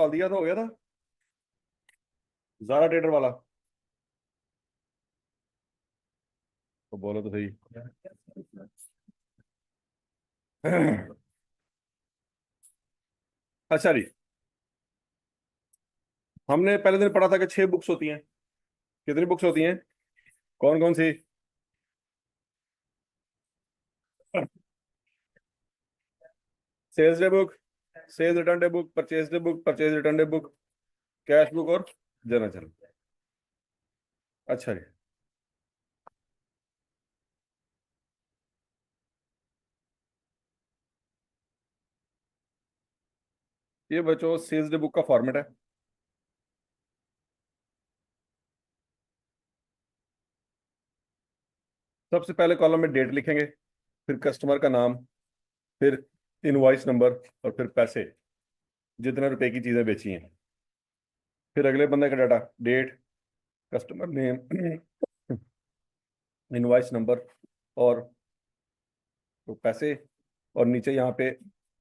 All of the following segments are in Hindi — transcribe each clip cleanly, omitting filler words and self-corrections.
कॉल दिया था, हो गया था ज़ारा ट्रेडर वाला। तो बोलो तो सही। अच्छा जी, हमने पहले दिन पढ़ा था कि 6 बुक्स होती हैं। कितनी बुक्स होती हैं? कौन कौन सी? Sales day book, sales return day book, purchase day book, purchase return day book, cash book और जर्नल। अच्छा जी। ये बच्चों सेल्स डे बुक का फॉर्मेट है। सबसे पहले कॉलम में डेट लिखेंगे, फिर कस्टमर का नाम, फिर इनवॉइस नंबर, और फिर पैसे, जितने रुपए की चीजें बेची हैं। फिर अगले बंदे का data, date, customer name, invoice number, और तो पैसे, और नीचे यहाँ पे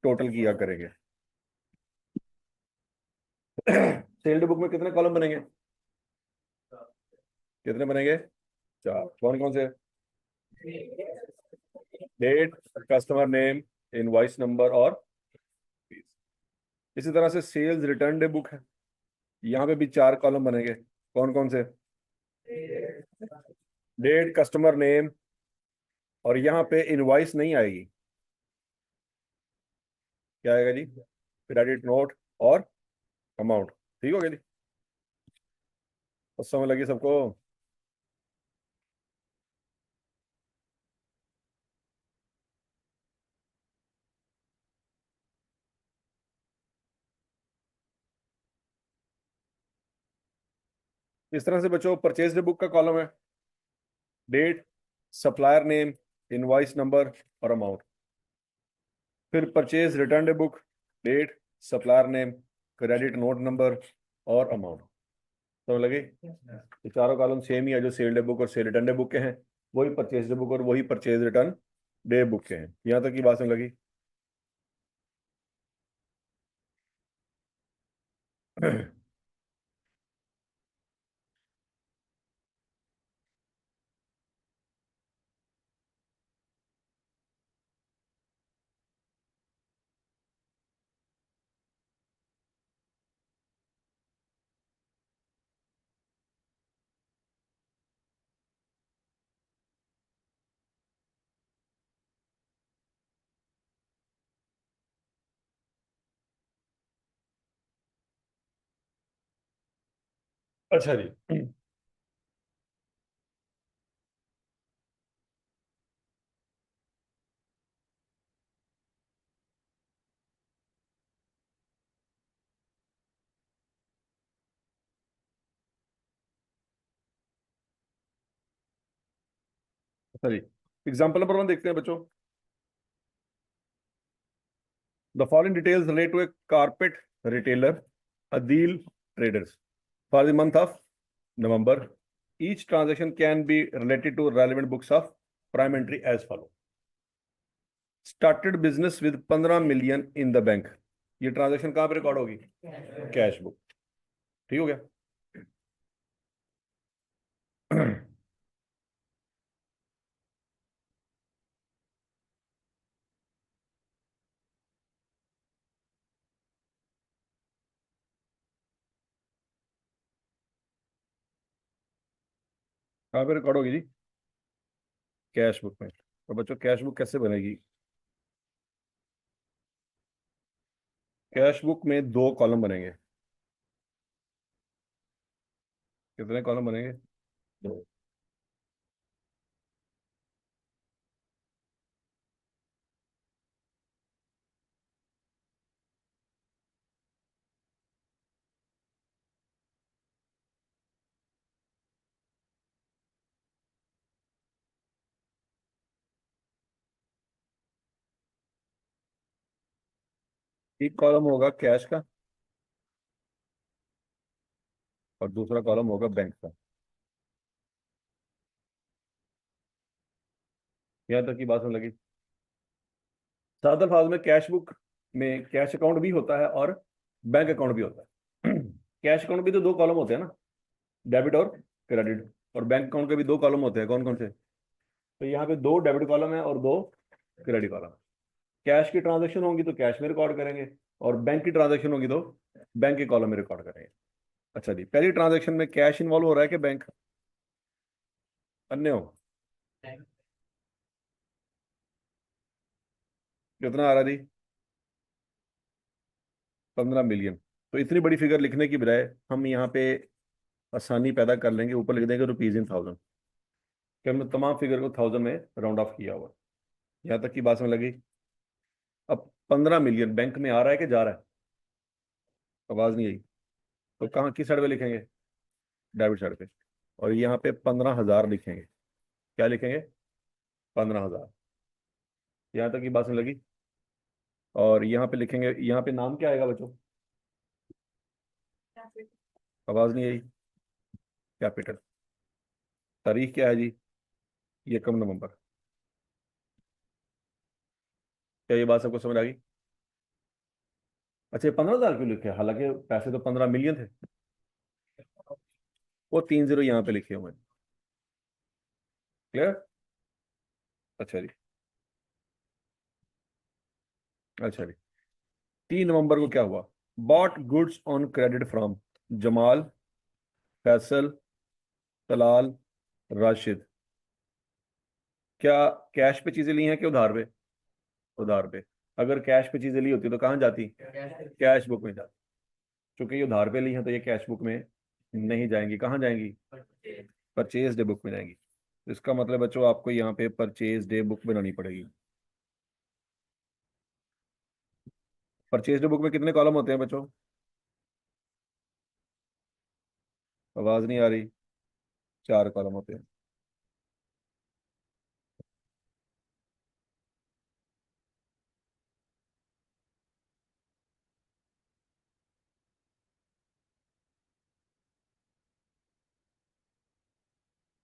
टोटल किया करेंगे। सेल्ड बुक में कितने कॉलम बनेंगे? कितने बनेंगे? 4। कौन कौन से? Date, customer name, invoice number और फीस। इसी तरह से सेल्स रिटर्न डे बुक है, यहाँ पे भी 4 कॉलम बनेंगे। कौन कौन से? डेट, कस्टमर नेम, और यहाँ पे इनवॉइस नहीं आएगी। क्या आएगा जी? क्रेडिट नोट और अमाउंट। ठीक हो गया जी? तो समझ लगी सबको? इस तरह से बच्चों परचेज डे बुक का कॉलम है, date, supplier name, invoice number और अमाउंट। फिर purchase return day book, date, supplier name, credit note number और अमाउंट। समझ लगी? ये चारों कॉलम सेम ही है, जो सेल डे बुक और सेल रिटर्न डे बुक के हैं, वही परचेज डे बुक और वही परचेज रिटर्न डे बुक के हैं। यहाँ तक की बात समझ लगी? अच्छा जी। अच्छा जी, एग्जाम्पल नंबर 1 देखते हैं बच्चों। The following details relate to a carpet retailer Adeel traders for the month of November. Each transaction can be related to relevant books of prime entry as follow. Started business with 15 million in the bank. ये ट्रांजेक्शन कहाँ पे रिकॉर्ड होगी? Cash book. ठीक हो गया? कहाँ पे रिकॉर्ड होगी जी? कैश बुक में। तो बच्चों कैश बुक कैसे बनेगी? कैश बुक में 2 कॉलम बनेंगे। कितने कॉलम बनेंगे? 2। एक कॉलम होगा कैश का और दूसरा कॉलम होगा बैंक का। यहाँ तक की बात समझ लगी? सादर फाज में कैश बुक में कैश अकाउंट भी होता है और बैंक अकाउंट भी होता है। कैश अकाउंट भी तो दो कॉलम होते हैं ना, डेबिट और क्रेडिट। और बैंक अकाउंट के भी दो कॉलम होते हैं, कौन कौन से? तो यहाँ पे दो डेबिट कॉलम है और दो क्रेडिट कॉलम। कैश की ट्रांजैक्शन होगी तो कैश में रिकॉर्ड करेंगे, और बैंक की ट्रांजैक्शन होगी तो बैंक के कॉलम में रिकॉर्ड करेंगे। अच्छा जी, पहली ट्रांजैक्शन में कैश इन्वॉल्व हो रहा है कि बैंक? अन्य हो? कितना आ रहा जी? 15 मिलियन। तो इतनी बड़ी फिगर लिखने की बजाय हम यहाँ पे आसानी पैदा कर लेंगे, ऊपर लिख देंगे रुपीज इन थाउजेंड, कि हमने तमाम फिगर को थाउजेंड में राउंड ऑफ किया हुआ। यहाँ तक की बात में लगी। अब 15 मिलियन बैंक में आ रहा है कि जा रहा है? आवाज नहीं आई। तो कहाँ, किस साइड पे लिखेंगे? डेबिट साइड पे। और यहाँ पे 15,000 लिखेंगे। क्या लिखेंगे? 15,000। यहाँ तक की बात में लगी। और यहाँ पे लिखेंगे, यहाँ पे नाम क्या आएगा बच्चों? आवाज नहीं आई। कैपिटल। तारीख क्या है जी? ये कम नवंबर। क्या ये बात सबको समझ आ गई? अच्छा, ये 15,000 क्यों लिखे, हालांकि पैसे तो 15 मिलियन थे? वो 3 0 यहाँ पे लिखे हुए हैं। क्लियर? अच्छा जी। अच्छा जी। 3 नवंबर को क्या हुआ? Bought goods on credit from Jamal, Faisal, Talal, Rashid. क्या कैश पे चीजें ली हैं कि उधार पे? उधार पे। अगर कैश पे चीजें ली होती तो कहाँ जाती? कैश बुक में जाती। क्योंकि ये उधार पे ली हैं तो ये कैश बुक में नहीं जाएंगी, कहाँ जाएंगी? परचेज डे बुक में जाएंगी। तो इसका मतलब बच्चों आपको यहाँ पे परचेज डे बुक बनानी पड़ेगी। परचेज डे बुक में कितने कॉलम होते हैं बच्चों? आवाज नहीं आ रही। 4 कॉलम होते हैं।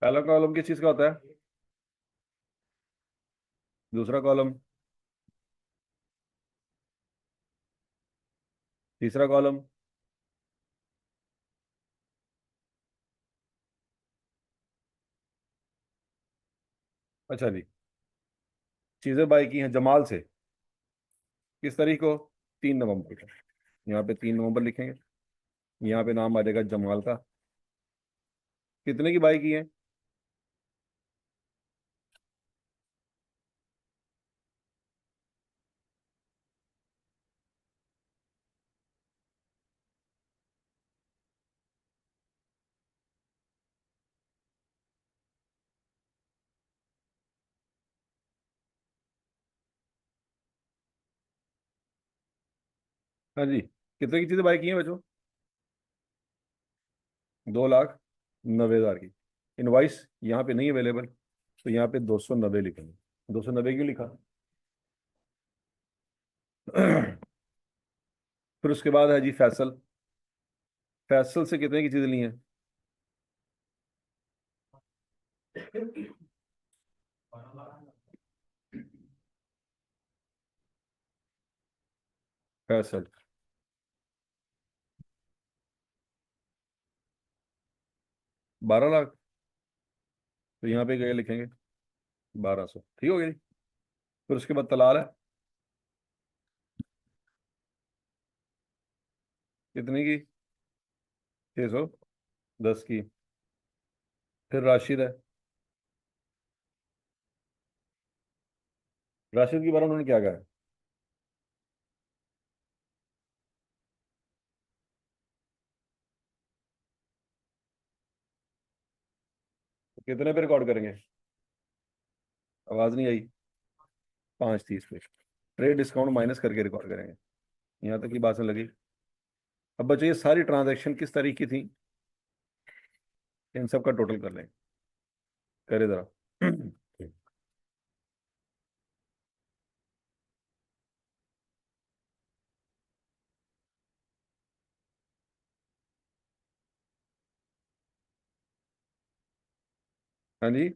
पहला कॉलम किस चीज का होता है? दूसरा कॉलम? तीसरा कॉलम? अच्छा जी। चीजें बाई की हैं जमाल से। किस तारीख को? 3 नवंबर को। यहाँ पे 3 नवंबर लिखेंगे। यहाँ पे नाम आ जाएगा जमाल का। कितने की बाई की है? हाँ जी, कितने की चीजें बाई की हैं बच्चों? 2,90,000 की। इनवाइस यहाँ पे नहीं अवेलेबल, तो यहाँ पे 290 लिखेंगे। 290 क्यों लिखा? फिर उसके बाद है जी फैसल। फैसल से कितने की चीजें ली हैं? फैसल। 12 लाख। तो यहाँ पे क्या लिखेंगे? 1,200। ठीक हो गया जी। फिर उसके बाद तलाल है। कितने की? 610 की। फिर राशिद है। राशिद की बारे में उन्होंने क्या कहा है? तो कितने पे रिकॉर्ड करेंगे? आवाज नहीं आई। 530 पे। ट्रेड डिस्काउंट माइनस करके रिकॉर्ड करेंगे। यहाँ तक की बात में लगी। अब बच्चे, ये सारी ट्रांजैक्शन किस तारीख की थी? इन सब का टोटल कर लें। करे जरा। हाँ जी।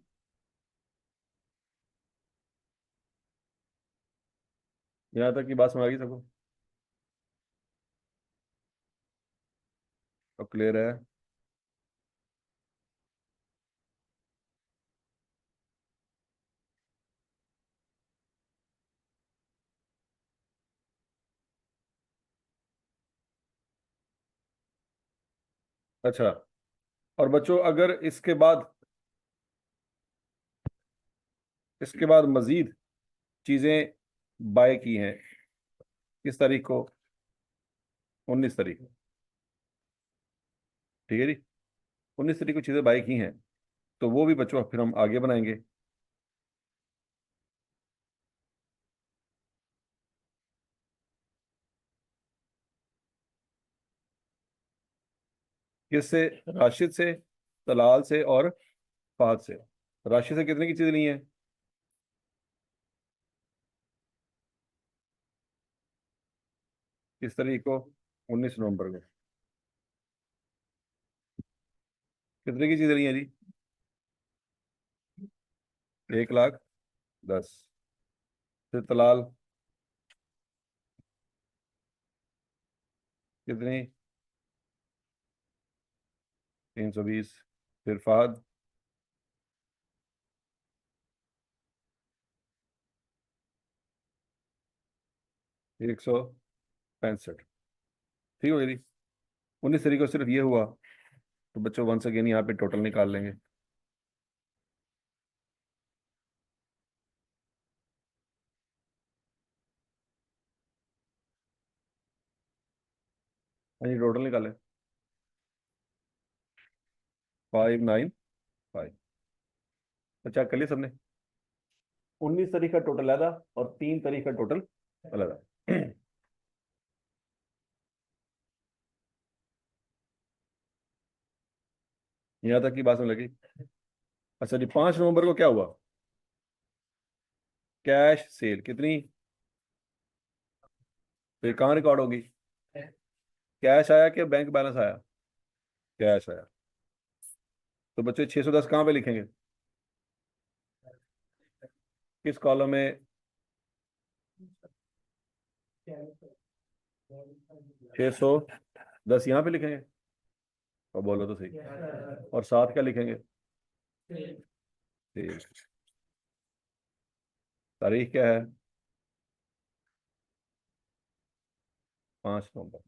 यहाँ तक की बात समझ आ गई सबको? और क्लियर है। अच्छा, और बच्चों अगर इसके बाद मजीद चीजें बाय की हैं, किस तारीख को? 19 तारीख। ठीक है जी। 19 तारीख को चीजें बाय की हैं, तो वो भी बच्चों फिर हम आगे बनाएंगे। किससे? राशिद से, तलाल से और फाहद से। राशि से कितने की चीज ली है? किस तारीख को? 19 नवंबर को। कितने की चीज ली है जी? 1,10,000। फिर तलाल कितनी? 320। फिर फाहद? 165। ठीक हो गई जी। 19 तारीख को सिर्फ ये हुआ, तो बच्चों वंस अगेन यहाँ पे टोटल निकाल लेंगे। हाँ जी, टोटल निकाले। 595। अच्छा कर लिया सबने? 19 तारीख का टोटल अलग और 3 तारीख का टोटल अलग। यहाँ तक की बात में लगी। अच्छा जी, 5 नवंबर को क्या हुआ? कैश सेल कितनी? फिर कहाँ रिकॉर्ड होगी? कैश आया कि बैंक बैलेंस आया? कैश आया। तो बच्चे 610 कहाँ पे लिखेंगे? किस कॉलम में? 610 यहाँ पे लिखेंगे। और बोलो तो सही। और साथ क्या लिखेंगे? ठीक। तारीख क्या है? 5 नवंबर।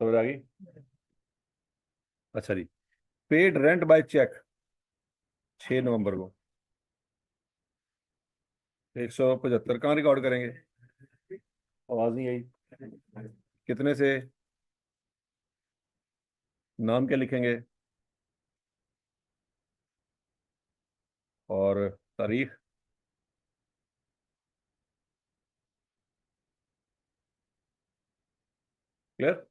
समझ आ गई? अच्छा जी। पेड रेंट बाय चेक 6 नवंबर को। 175 कहाँ रिकॉर्ड करेंगे? आवाज नहीं आई। कितने से? नाम क्या लिखेंगे? और तारीख? क्लियर।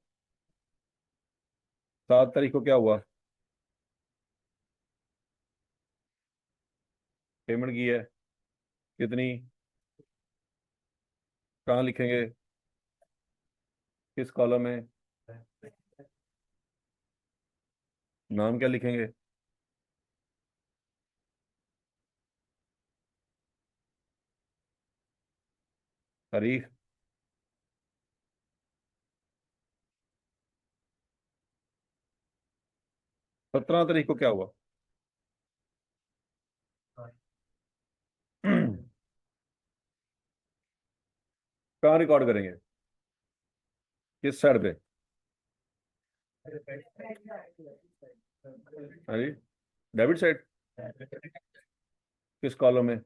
7 तारीख को क्या हुआ? पेमेंट की है। कितनी? कहाँ लिखेंगे? किस कॉलम में? नाम क्या लिखेंगे? तारीख? 17 तारीख को क्या हुआ? कहाँ रिकॉर्ड करेंगे? किस साइड पे? हाँ जी, डेबिट साइड। किस कॉलम में?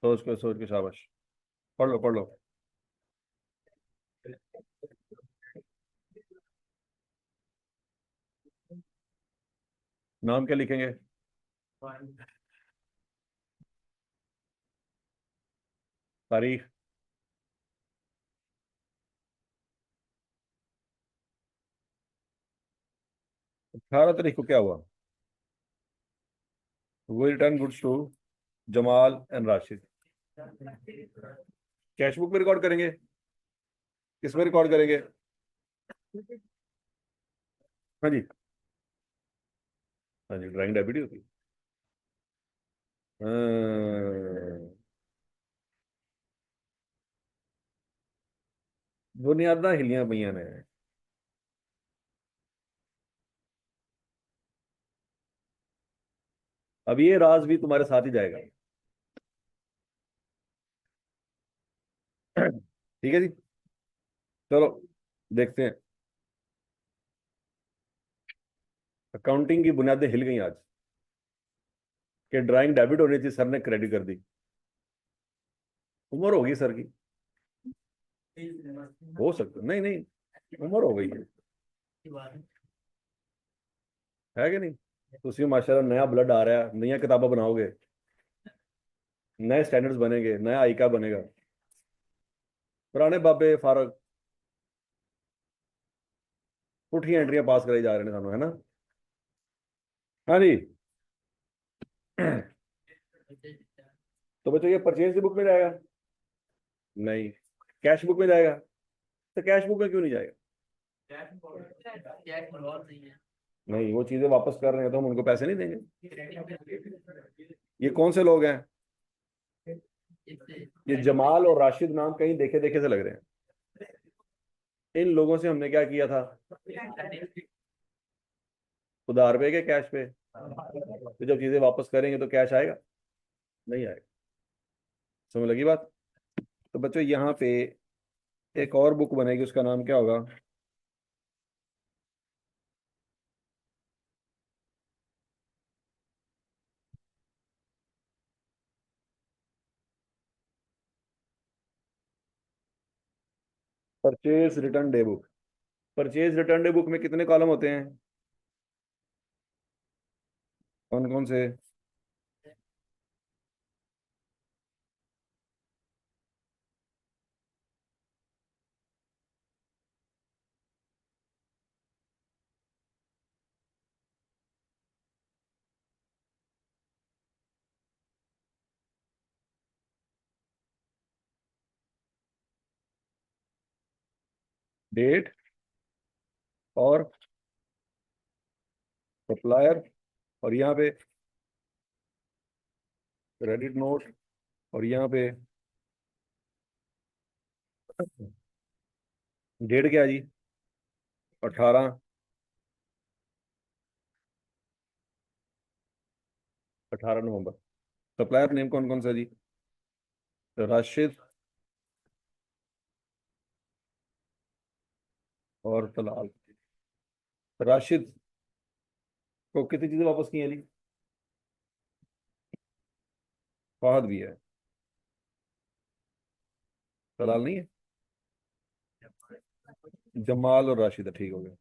सोच के शाबाश। पढ़ लो पढ़ लो। नाम क्या लिखेंगे? तारीख? 18 तारीख को क्या हुआ? वो return goods to Jamal and Rashid. Cash book में रिकॉर्ड करेंगे? किस में रिकॉर्ड करेंगे? हाँ जी। हाँ जी, ड्राइंग डेबिट ही होती है। हाँ, बुनियादा हिलियां पईयां ने। अब ये राज भी तुम्हारे साथ ही जाएगा। ठीक है जी। चलो देखते हैं। अकाउंटिंग की बुनियादें हिल गई आज। कि ड्राइंग डेबिट होनी थी, सर ने क्रेडिट कर दी। उम्र होगी सर की। हो सकता, नहीं नहीं, उम्र हो गई है कि नहीं? तो उसमें माशाल्लाह नया ब्लड आ रहा है, नया किताबें बनाओगे, नए स्टैंडर्ड्स बनेंगे, नया आइका बनेगा। पुराने बाबे फारक पुठियां एंट्रियां पास कराई जा रहे हैं, है ना? हाँ जी। तो बच्चों ये परचेज बुक में जाएगा? नहीं। कैश बुक में जाएगा? तो कैश बुक में क्यों नहीं जाएगा? नहीं, वो चीजें वापस कर रहे हैं तो हम उनको पैसे नहीं देंगे। ये कौन से लोग हैं? ये जमाल और राशिद नाम कहीं देखे देखे से लग रहे हैं। इन लोगों से हमने क्या किया था? उधार पे के कैश पे? तो जब चीजें वापस करेंगे तो कैश आएगा? नहीं आएगा। समझ लगी बात? तो बच्चों यहाँ पे एक और बुक बनेगी, उसका नाम क्या होगा? Purchase return day book. Purchase return day book में कितने कॉलम होते हैं? कौन कौन से? डेट और सप्लायर, और यहाँ पे क्रेडिट नोट, और यहाँ पे डेट क्या है जी? 18, 18 नवंबर। सप्लायर नेम कौन कौन सा जी? राशिद और तलाल। राशिद को कितनी चीजें वापस की हैं जी? फहद भी है। तलाल नहीं है? जमाल और राशिद है, ठीक हो गया।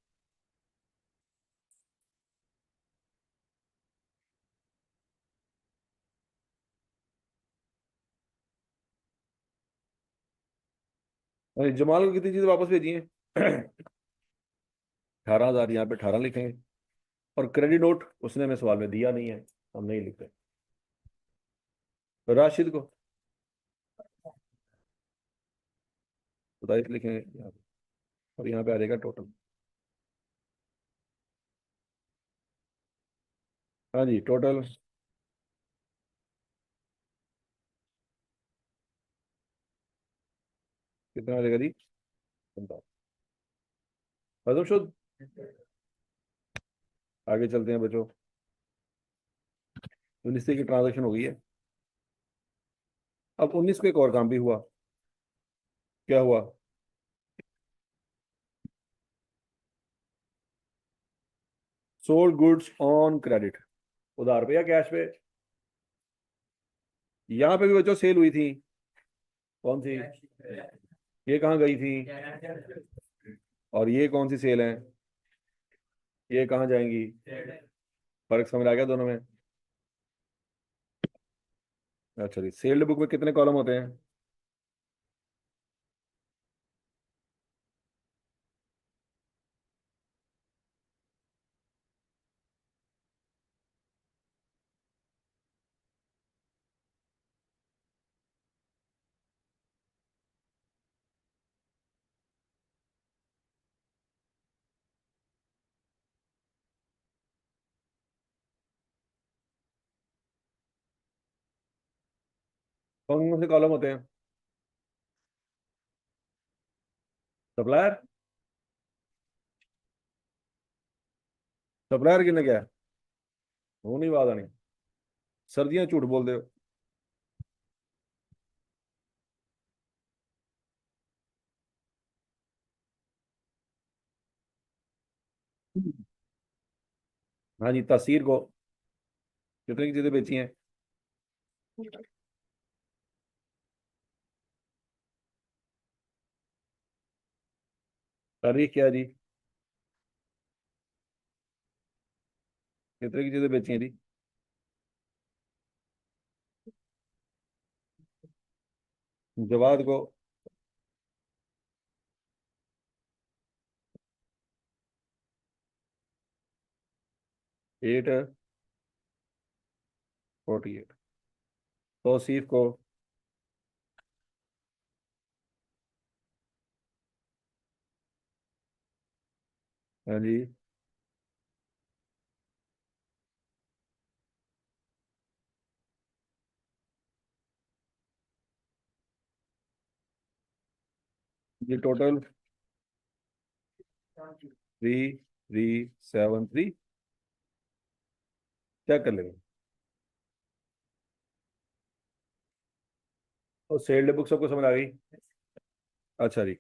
अरे जमाल को कितनी चीजें वापस भेजी हैं? 18,000, यहाँ पे 18 लिखेंगे। और क्रेडिट नोट उसने हमें सवाल में दिया नहीं है, हम नहीं लिखते। राशिद को 27 लिखेंगे यहाँ पे। और यहाँ पे आ जाएगा टोटल। हाँ जी, टोटल कितना आ जाएगा जी? 45। खत्म शुद्ध। आगे चलते हैं बच्चों। 19 की ट्रांजेक्शन हो गई है। अब 19 को एक और काम भी हुआ। क्या हुआ? Sold goods on credit. उधार पे या कैश पे? यहाँ पे भी बच्चों सेल हुई थी। कौन सी? ये कहाँ गई थी? और ये कौन सी सेल है? ये कहाँ जाएंगी? फर्क समझ आ गया दोनों में? अच्छा जी, सेल्ड बुक में कितने कॉलम होते हैं? कौन कौन से कॉलम होते हैं? सप्लायर, सप्लायर किन्ने क्या है? वो नहीं बात आनी। सर्दियां झूठ बोल दे हो। हाँ जी, तासीर को कितने की चीजें बेची हैं? तारीख क्या है जी? कितने की चीजें बेची हैं जी? जवाद को। 848। तौसीफ को। हाँ जी। जी टोटल 3373। क्या कर लेंगे? और सेल्ड बुक सबको समझ आ गई? अच्छा जी।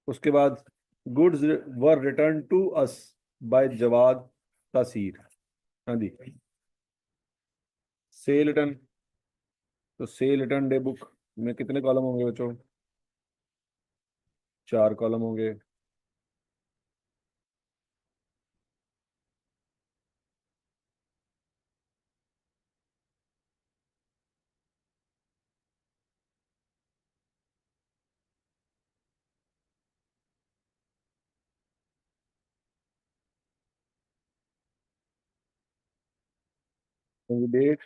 उसके बाद goods were return to us by Jawad Taseer. हाँ जी। Sale return. तो सेल रिटर्न डे बुक में कितने कॉलम होंगे बच्चों? 4 कॉलम होंगे। डेट,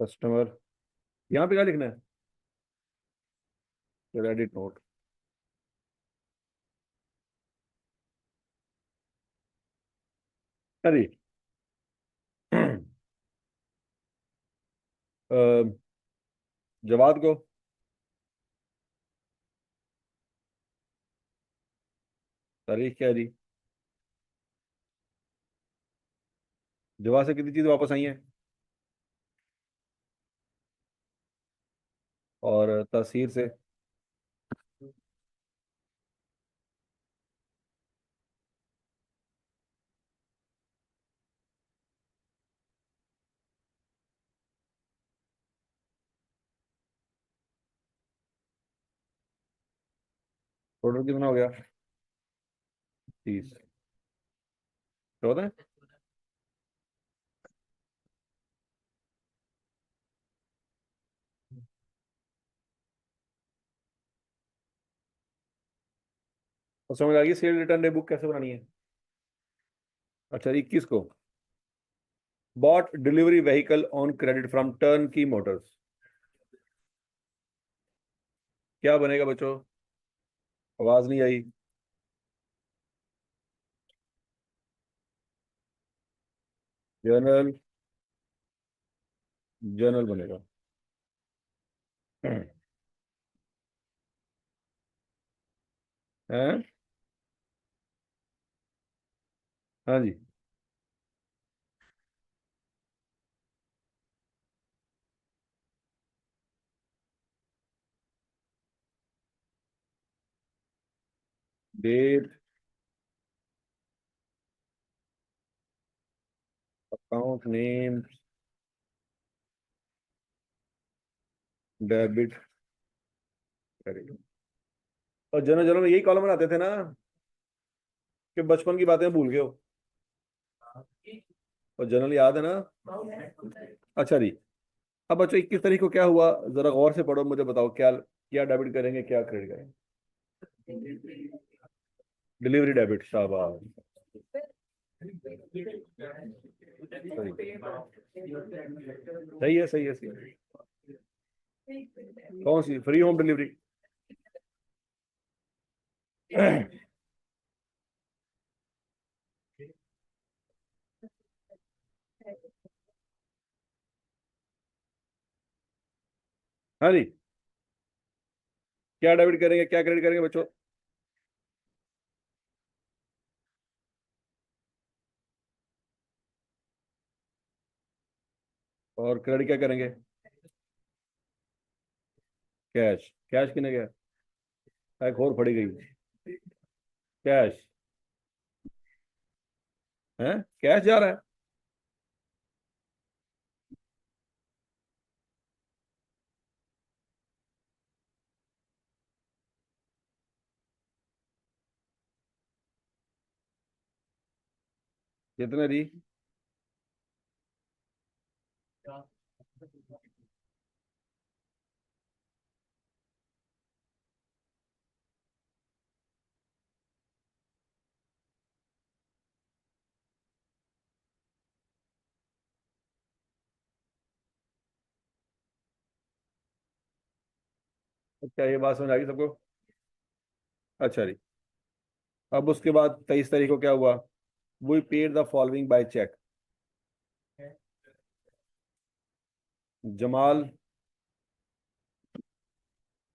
कस्टमर, यहाँ पे क्या लिखना है? Credit note. अरे अ, जवाद को। तारीख क्या है जी? जवाद से कितनी चीज वापस आई है? और तासीर से? टोटल कितना हो गया? 30। 14। और समझ आ गई सेल रिटर्न डे बुक कैसे बनानी है? अच्छा, 21 को bought delivery vehicle on credit from Turnkey Motors. क्या बनेगा बच्चों? आवाज नहीं आई। जर्नल, जर्नल बनेगा। हैं? हाँ जी। Date, account name, debit, credit. और जर्नल, जर्नल में यही कॉलम बनाते थे ना? कि बचपन की बातें भूल गए हो? और जर्नल याद है ना? अच्छा जी। अब बच्चों 21 तारीख को क्या हुआ? जरा गौर से पढ़ो, मुझे बताओ क्या क्या डेबिट करेंगे, क्या क्रेडिट करेंगे? डिलीवरी डेबिट, शाबाश। सही है, सही है, सही है। कौन सी फ्री होम डिलीवरी? हाँ जी, क्या डेबिट करेंगे क्या क्रेडिट करेंगे बच्चों? और क्रेडिट क्या करेंगे? कैश। कैश किने गया? एक और पड़ी गई। कैश है, कैश जा रहा है। कितने दी? क्या ये बात समझ आ गई सबको? अच्छा जी। अब उसके बाद 23 तारीख को क्या हुआ? We paid the following by cheque. Jamal,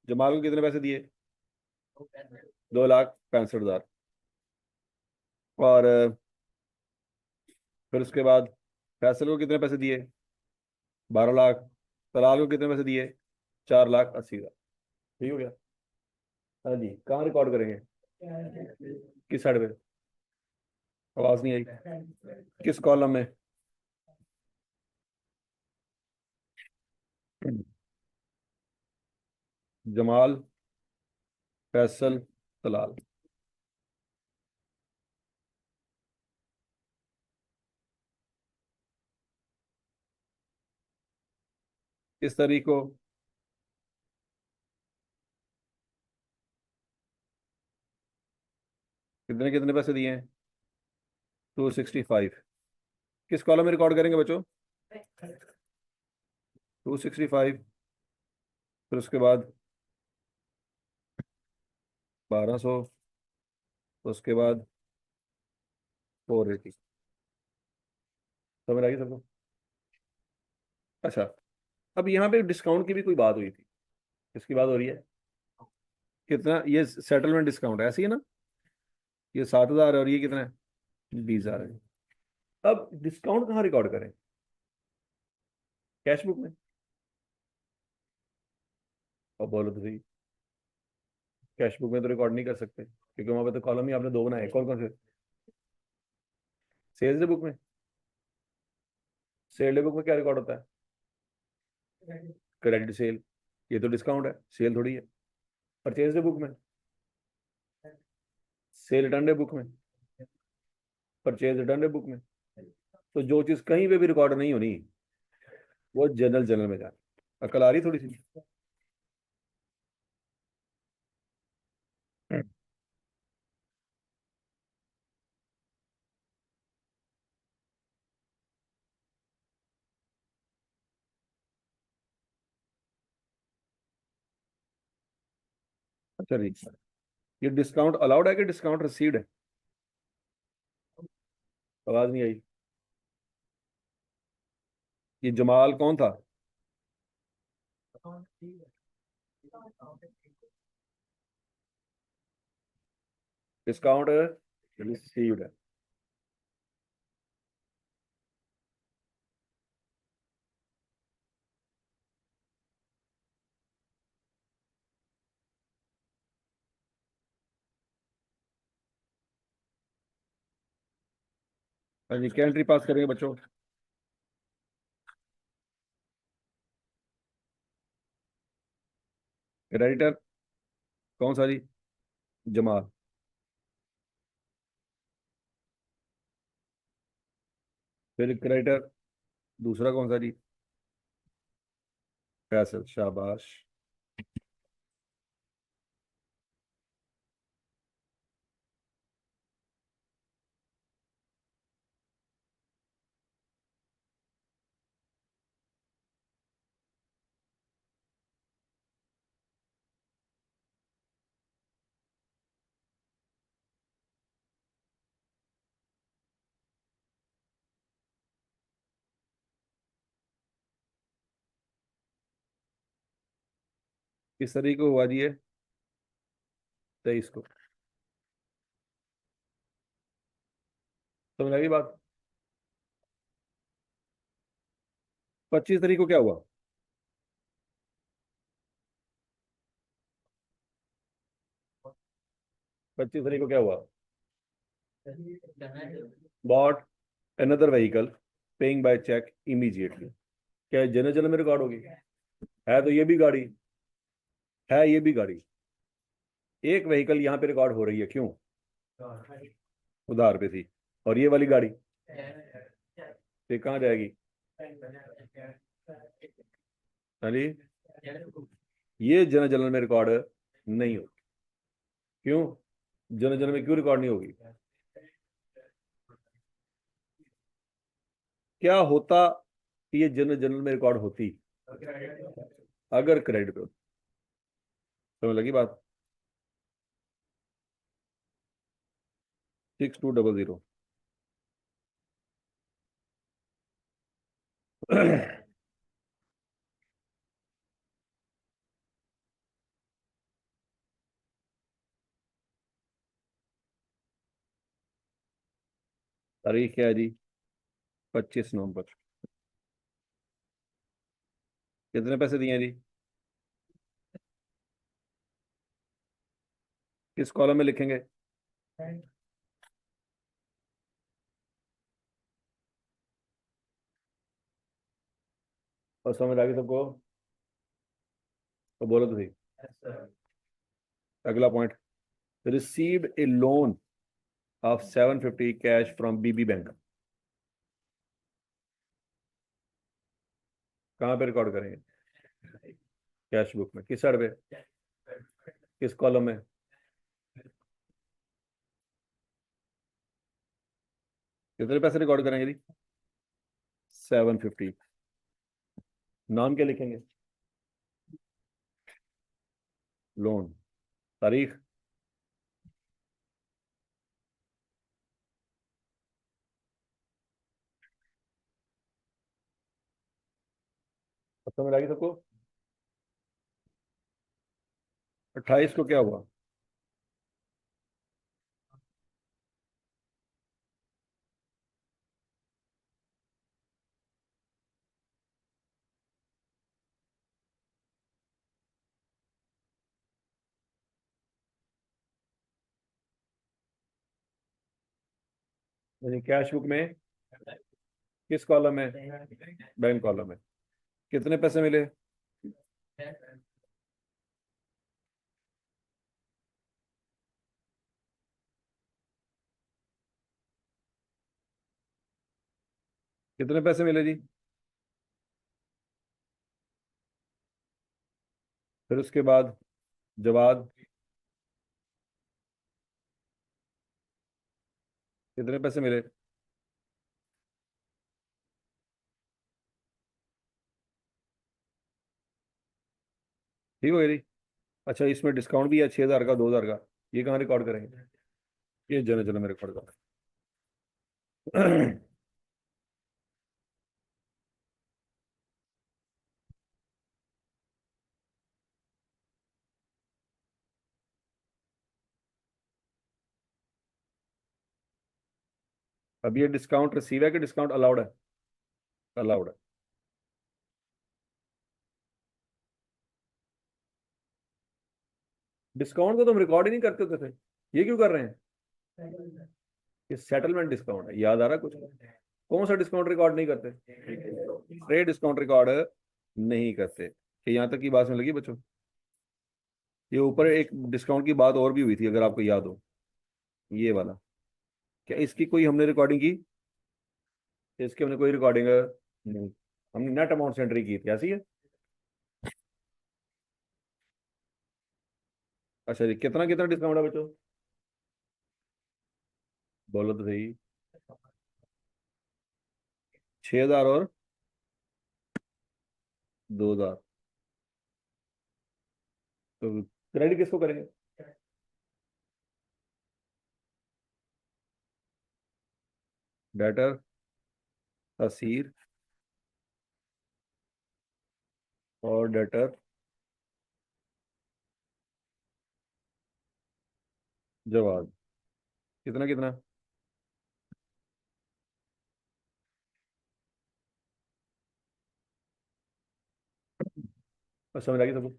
Jamal को कितने पैसे दिए? 2,65,000। और फिर उसके बाद फैसल को कितने पैसे दिए? 12 लाख। तलाल को कितने पैसे दिए? 4,80,000। ठीक हो गया? हाँ जी, कहाँ रिकॉर्ड करेंगे? किस साइड पे? आवाज नहीं आई। किस कॉलम में? जमाल, फैसल, तलाल। किस तारीख को? कितने कितने पैसे दिए हैं? 265। किस कॉलम में रिकॉर्ड करेंगे बच्चों? 265। फिर उसके बाद 1200। उसके बाद 480। समझ आ गई सबको? अच्छा, अब यहाँ पे डिस्काउंट की भी कोई बात हुई थी। किसकी बात हो रही है? कितना ये सेटलमेंट डिस्काउंट ऐसी है ना? ये 7,000 है और ये कितना है? 20,000 है। अब डिस्काउंट कहाँ रिकॉर्ड करें? कैश बुक में? अब बोलो तो सही। कैश बुक में तो रिकॉर्ड नहीं कर सकते क्योंकि वहां पे तो कॉलम ही आपने दो बनाए। कौन कौन से? सेल्स बुक में? सेल बुक में क्या रिकॉर्ड होता है? Credit sale. ये तो डिस्काउंट है, सेल थोड़ी है। परचेज बुक में? सेल रिटर्न बुक में? परचेज रिटर्न बुक में? तो जो चीज कहीं पे भी रिकॉर्ड नहीं होनी, वो जनरल जनरल में जाए। अकल आ रही थोड़ी सी? अच्छा जी, ये डिस्काउंट अलाउड है कि डिस्काउंट रिसीव्ड है? आवाज नहीं आई। ये जमाल कौन था? डिस्काउंट रिसीव्ड है। हाँ जी, क्या एंट्री पास करेंगे बच्चों? क्रेडिटर कौन सा जी? जमाल। फिर क्रेडिटर दूसरा कौन सा जी? फैसल। शाबाश। किस तारीख को हुआ जी ये? 23 को। समझ लगी बात? 25 तारीख को क्या हुआ? 25 तारीख को क्या हुआ? Bought another vehicle, paying by cheque immediately. क्या जनरल जनरल में रिकॉर्ड होगी? है तो ये भी गाड़ी, है ये भी गाड़ी। एक व्हीकल यहाँ पे रिकॉर्ड हो रही है, क्यों? उधार पे थी। और ये वाली गाड़ी ये कहाँ जाएगी? हाँ जी, ये जनरल जनरल में रिकॉर्ड नहीं होगी। क्यों? जनरल जनरल में क्यों रिकॉर्ड नहीं होगी? क्या होता कि ये जनरल जनरल में रिकॉर्ड होती? अगर क्रेडिट पे होती। समझ लगी बात? 6200। तारीख क्या है जी? 25 नवंबर। कितने पैसे दिए हैं जी? किस कॉलम में लिखेंगे? और समझ आ गई सबको? तो बोलो तो सही। अगला point, received a loan of 750 cash from B B bank. कहाँ पे रिकॉर्ड करेंगे? कैश बुक में। किस साइड पे? किस कॉलम में? कितने पैसे रिकॉर्ड करेंगे जी? 750। नाम क्या लिखेंगे? लोन। तारीख? अब समझ आ गई सबको? 28 को क्या हुआ? यानी कैश बुक में किस कॉलम में? बैंक कॉलम में। कितने पैसे मिले? कितने पैसे मिले जी? फिर उसके बाद जवाब, कितने पैसे मिले? ठीक हो गया जी। अच्छा, इसमें डिस्काउंट भी है 6,000 का, 2,000 का। ये कहाँ रिकॉर्ड करेंगे? ये जन जन में रिकॉर्ड करें। अब ये डिस्काउंट रिसीव है कि डिस्काउंट अलाउड है? अलाउड है। डिस्काउंट को तो हम रिकॉर्ड ही नहीं करते होते थे, ये क्यों कर रहे हैं? ये सेटलमेंट डिस्काउंट है, याद आ रहा कुछ? कौन सा डिस्काउंट रिकॉर्ड नहीं करते? ट्रेड डिस्काउंट रिकॉर्ड नहीं करते। कि यहाँ तक की बात में लगी बच्चों? ये ऊपर एक डिस्काउंट की बात और भी हुई थी, अगर आपको याद हो, ये वाला। क्या इसकी कोई हमने रिकॉर्डिंग की? इसकी हमने कोई रिकॉर्डिंग नहीं। हमने नेट अमाउंट से एंट्री की थी, ऐसी है। अच्छा जी, कितना कितना डिस्काउंट है बच्चों? बोलो तो सही। 6,000 और 2,000। तो क्रेडिट किसको करेंगे? डेटर, तसीर और डेटर जवाब कितना कितना? बस समझ आ गई सबको?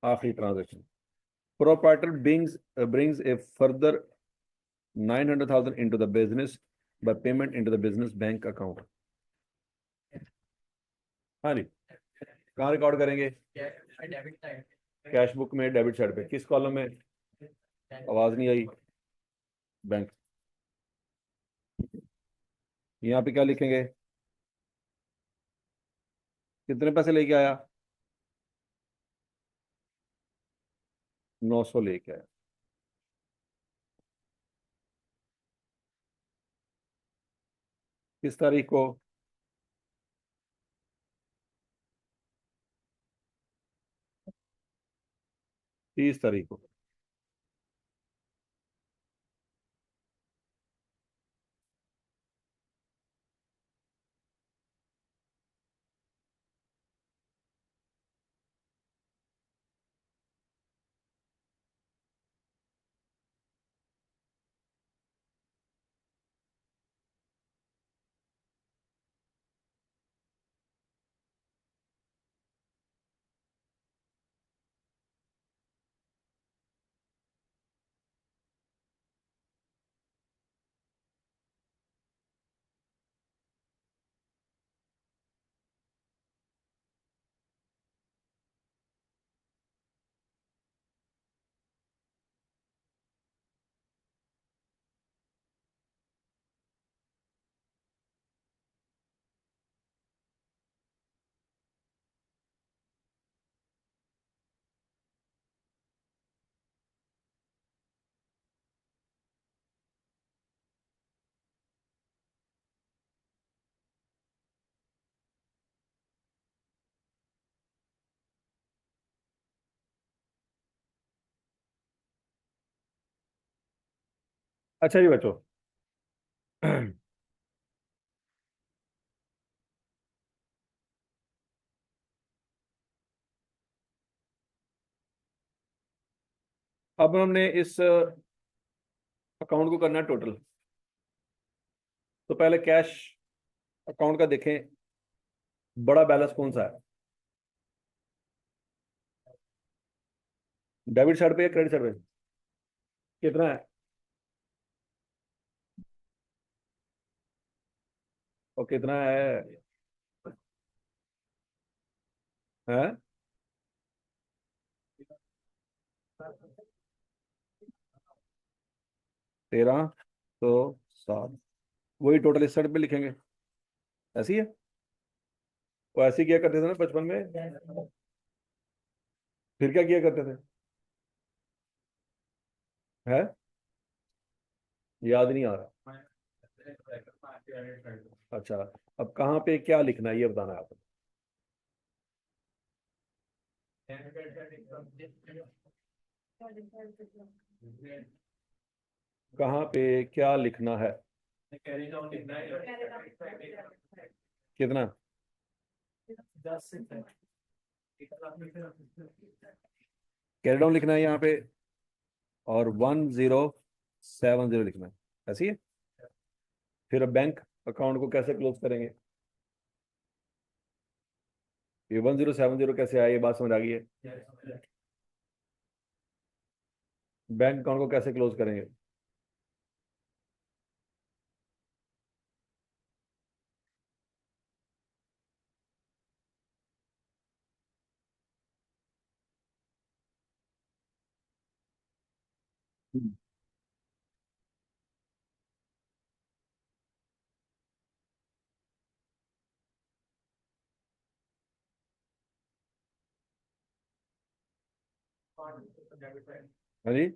आखिरी transaction. Proprietor brings a further 900,000 into the business by payment into the business bank account। हाँ जी, कहाँ रिकॉर्ड करेंगे? कैश बुक में डेबिट साइड पे, किस कॉलम में? आवाज नहीं आई। बैंक। यहाँ पे क्या लिखेंगे? कितने पैसे लेके आया? 900 लेके आया। किस तारीख को? 30 तारीख को। अच्छा जी बच्चों, अब हमने इस अकाउंट को करना है टोटल। तो पहले कैश अकाउंट का देखें, बड़ा बैलेंस कौन सा है? डेबिट साइड पे या क्रेडिट साइड पे? कितना है? और कितना है? है 1307। वही टोटल इस साइड पे लिखेंगे। ऐसी है। वो ऐसे ही किया करते थे ना बचपन में। फिर क्या किया करते थे? है, याद नहीं आ रहा। अच्छा, अब कहाँ पे क्या लिखना है ये बताना है आपको। कहाँ पे क्या लिखना है? कितना? कैरी डाउन लिखना है यहाँ पे, और 1070 लिखना है। ऐसी है। फिर अब बैंक अकाउंट को कैसे क्लोज करेंगे? ये 1070 कैसे आया, ये बात समझ आ गई है। बैंक अकाउंट को कैसे क्लोज करेंगे? हाँ जी।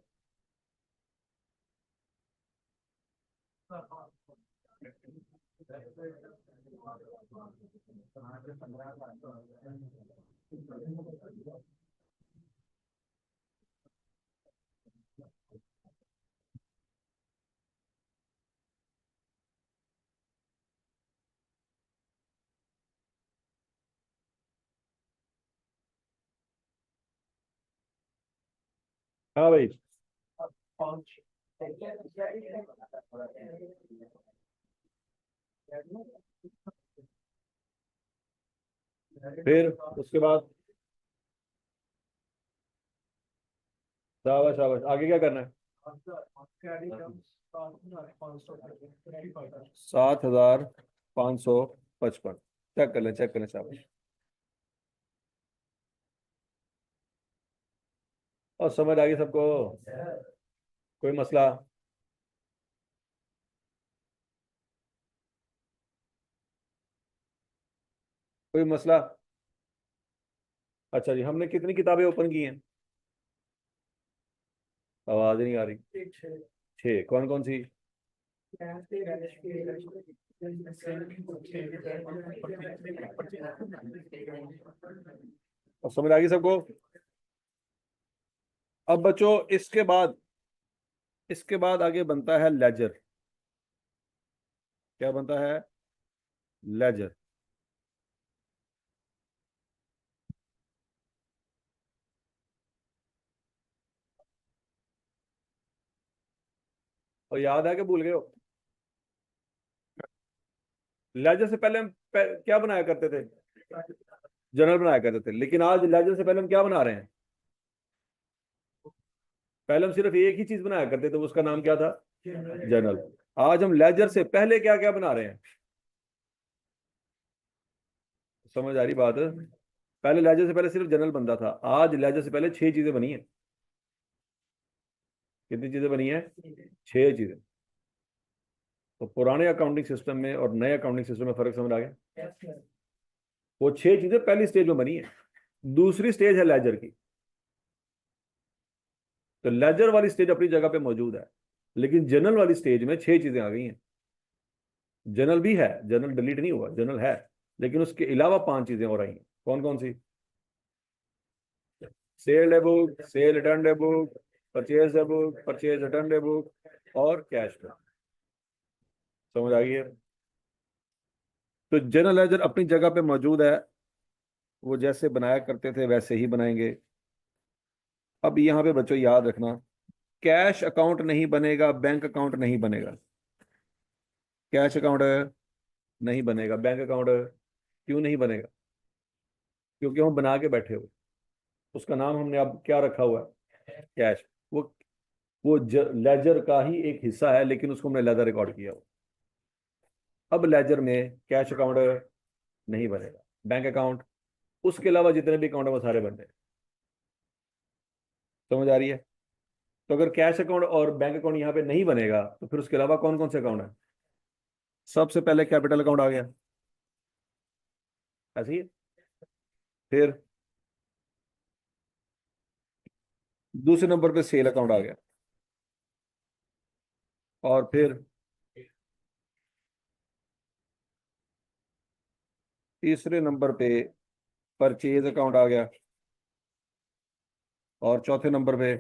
हाँ भाई। फिर उसके बाद शाबाश शाबाश, आगे क्या करना है? 7,555। चेक कर लें, चेक कर लें, शाबाश। और समझ आ गई सबको? कोई मसला? कोई मसला? अच्छा जी, हमने कितनी किताबें ओपन की हैं? आवाज नहीं आ रही। छः, कौन कौन सी? और समझ आ गई सबको? अब बच्चों, इसके बाद आगे बनता है लेजर। क्या बनता है? लेजर। और याद है कि भूल गए हो? लेजर से पहले हम क्या बनाया करते थे? जर्नल बनाया करते थे, लेकिन आज लेजर से पहले हम क्या बना रहे हैं? पहले हम सिर्फ एक ही चीज बनाया करते थे, उसका नाम क्या था? जर्नल। आज हम लेजर से पहले क्या क्या बना रहे हैं? समझ आ रही बात? पहले लेजर से पहले सिर्फ जर्नल बनता था, आज लेजर से पहले छह चीजें बनी है। कितनी चीजें बनी है? छह चीजें। तो पुराने अकाउंटिंग सिस्टम में और नए अकाउंटिंग सिस्टम में फर्क समझ आ गया? वो छह चीजें पहली स्टेज में बनी है। दूसरी स्टेज है लेजर की। तो लेजर वाली स्टेज अपनी जगह पे मौजूद है, लेकिन जर्नल वाली स्टेज में छह चीजें आ गई हैं। जर्नल भी है, जर्नल डिलीट नहीं हुआ, जर्नल है, लेकिन उसके अलावा पांच चीजें और आई हैं। कौन कौन सी? Sale book, sale return book, purchase book, purchase return book और कैश बुक। समझ आ गई है? तो जनरल लेजर अपनी जगह पे मौजूद है, वो जैसे बनाया करते थे वैसे ही बनाएंगे। अब यहाँ पे बच्चों याद रखना, कैश अकाउंट नहीं बनेगा, बैंक अकाउंट नहीं बनेगा। कैश अकाउंट नहीं बनेगा, बैंक अकाउंट क्यों नहीं बनेगा? क्योंकि हम बना के बैठे हुए, उसका नाम हमने अब क्या रखा हुआ है? कैश। वो वो लेजर का ही एक हिस्सा है, लेकिन उसको हमने लेजर रिकॉर्ड किया हुआ। अब लेजर में कैश अकाउंट नहीं बनेगा, बैंक अकाउंट, उसके अलावा जितने भी अकाउंट है वो सारे बन रहे हैं। समझ आ रही है? तो अगर कैश अकाउंट और बैंक अकाउंट यहाँ पे नहीं बनेगा, तो फिर उसके अलावा कौन कौन से अकाउंट है? सबसे पहले कैपिटल अकाउंट आ गया, ऐसे ही है। फिर दूसरे नंबर पे सेल अकाउंट आ गया, और फिर तीसरे नंबर पे परचेज अकाउंट आ गया, और चौथे नंबर पे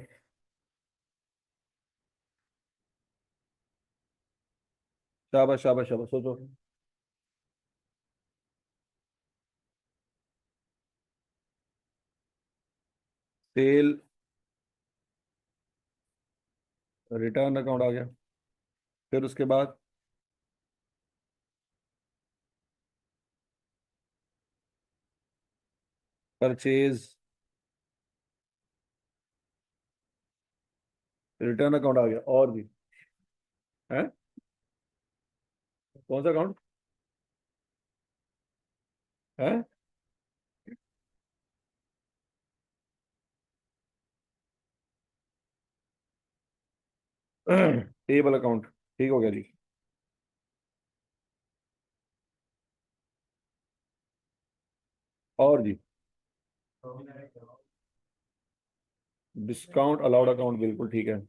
शाबाश शाबाश शाबाश, सोचो। सेल रिटर्न अकाउंट आ गया। फिर उसके बाद परचेज रिटर्न अकाउंट आ गया, और भी है। कौन सा अकाउंट है? टेबल अकाउंट, ठीक हो गया जी। और जी, डिस्काउंट अलाउड अकाउंट, बिल्कुल ठीक है।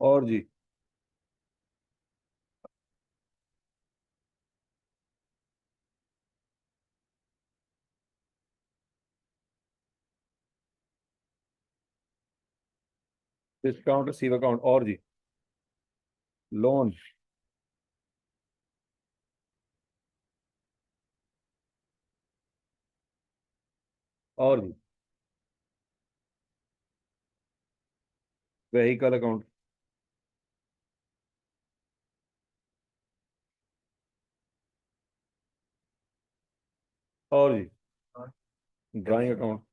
और जी, डिस्काउंट रिसीव अकाउंट, और जी, लोन। और जी व्हीकल अकाउंट। और जी ड्राइंग अकाउंट।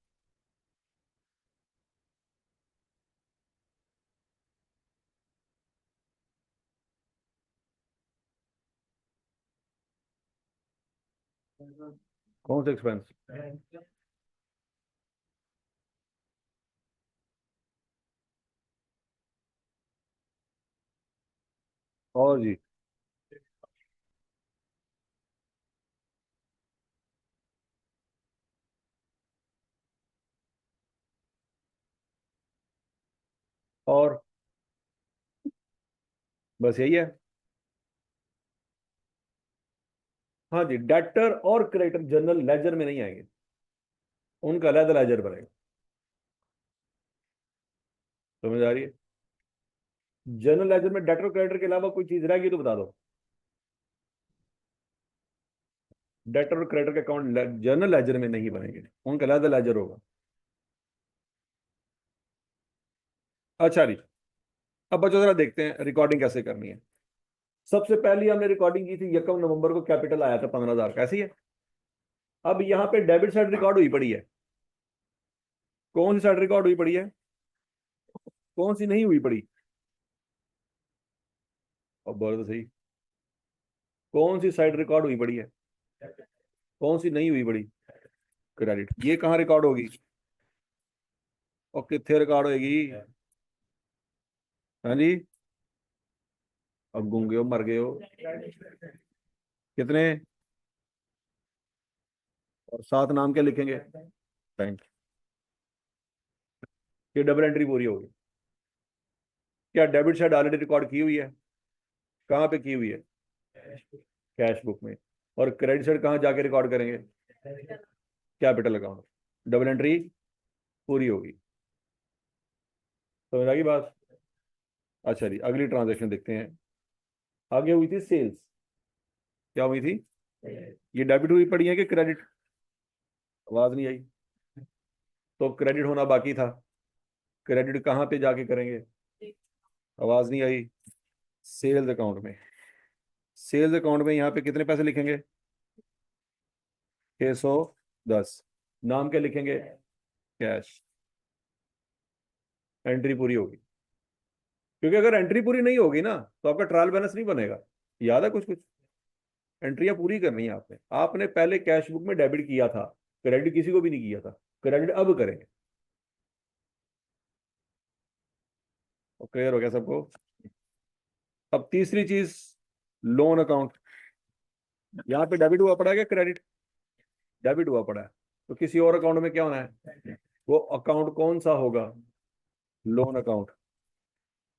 कौन सा एक्सपेंस? और जी और बस यही है। हाँ जी, डेटर और क्रेडिटर जनरल लेजर में नहीं आएंगे, उनका अलग लेजर बनेगा। समझ आ रही है? जनरल लेजर में डेटर और क्रेडिटर के अलावा कोई चीज रहेगी तो बता दो। डेटर और क्रेडिटर के अकाउंट जनरल लेजर में नहीं बनेंगे, उनका अलग लेजर होगा। अच्छा जी, अब बच्चों जरा देखते हैं रिकॉर्डिंग कैसे करनी है। सबसे पहले हमने रिकॉर्डिंग की थी 1 नवंबर को, कैपिटल आया था 15,000 कैसी है। अब यहाँ पे डेबिट साइड रिकॉर्ड हुई पड़ी है। कौन सी साइड रिकॉर्ड हुई पड़ी है? कौन सी नहीं हुई पड़ी? अब बोलो तो सही, कौन सी साइड रिकॉर्ड हुई पड़ी है? कौन सी नहीं हुई पड़ी? क्रेडिट। ये कहाँ रिकॉर्ड होगी और कितने रिकॉर्ड होगी? हाँ जी, अब गूंगे हो, मर गए हो। कितने? और साथ नाम क्या लिखेंगे? बैंक। ये डबल एंट्री पूरी होगी। क्या डेबिट साइड ऑलरेडी रिकॉर्ड की हुई है? कहाँ पे की हुई है? कैश बुक में। और क्रेडिट साइड कहाँ जाके रिकॉर्ड करेंगे? Capital account. डबल एंट्री पूरी होगी। समझ आ गई बात? अच्छा जी, अगली ट्रांजेक्शन देखते हैं। आगे हुई थी सेल्स। क्या हुई थी? ये डेबिट हुई पड़ी है कि क्रेडिट? आवाज नहीं आई। तो क्रेडिट होना बाकी था। क्रेडिट कहाँ पे जाके करेंगे? आवाज नहीं आई। सेल्स अकाउंट में। सेल्स अकाउंट में यहाँ पे कितने पैसे लिखेंगे? 610। नाम क्या लिखेंगे? कैश। एंट्री पूरी होगी। क्योंकि अगर एंट्री पूरी नहीं होगी ना तो आपका ट्रायल बैलेंस नहीं बनेगा। याद है कुछ कुछ? एंट्रियां पूरी करनी है आपने। आपने पहले कैश बुक में डेबिट किया था, क्रेडिट किसी को भी नहीं किया था। क्रेडिट अब करेंगे। क्लियर हो गया सबको? अब तीसरी चीज, लोन अकाउंट। यहाँ पे डेबिट हुआ पड़ा है क्या क्रेडिट? डेबिट हुआ पड़ा है। तो किसी और अकाउंट में क्या होना है? वो अकाउंट कौन सा होगा? Loan account.